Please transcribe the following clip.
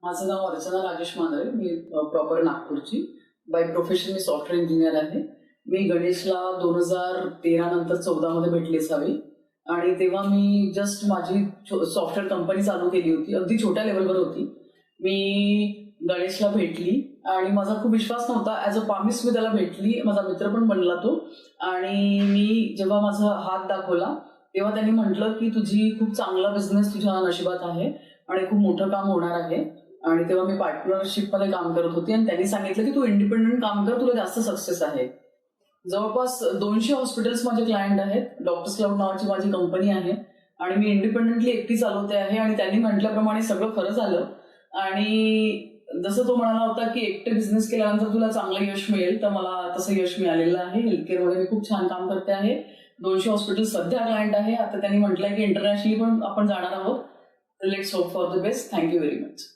माझं नाव अर्चना राजेश मांदळे. मी प्रॉपर नागपूरची. By profession me software engineer आहे. मी गणेशला 2013 नंतर 14 मध्ये भेटली असावी आणि तेव्हा मी जस्ट माझी सॉफ्टवेअर कंपनी चालू केली होती. अगदी छोट्या लेवलवर होती. मी गणेशला भेटली आणि माझा खूप विश्वास नव्हता. ॲज अ प्रॉमिस मी त्याला भेटली. माझा मित्र पण बनला तो. आणि मी जेव्हा माझा हात दाखवला तेव्हा त्यांनी म्हटलं की तुझी खूप चांगला बिझनेस तुझ्या नशिबात आहे आणि खूप मोठं काम होणार आहे. आणि तेव्हा मी पार्टनरशिपमध्ये काम करत होती आणि त्यांनी सांगितलं की तू इंडिपेंडंट काम कर, तुला जास्त सक्सेस आहे. जवळपास 200 हॉस्पिटल्स माझे क्लायंट आहेत. डॉक्टर्स क्लाउड नावाची माझी कंपनी आहे आणि मी इंडिपेंडंटली एकटी चालवते आहे. आणि त्यांनी म्हटल्याप्रमाणे सगळं खरं झालं. आणि जसं तो म्हणाला होता की एकटे बिझनेस केल्यानंतर तुला चांगलं यश मिळेल, तर मला तसं यश मिळालेलं आहे. हेल्थकेअरमध्ये मी खूप छान काम करते आहे. 200 हॉस्पिटल सध्या क्लायंट आहे. आता त्यांनी म्हटलंय की इंटरनॅशनली पण आपण जाणार आहोत. Let's hope for the best. Thank you very much.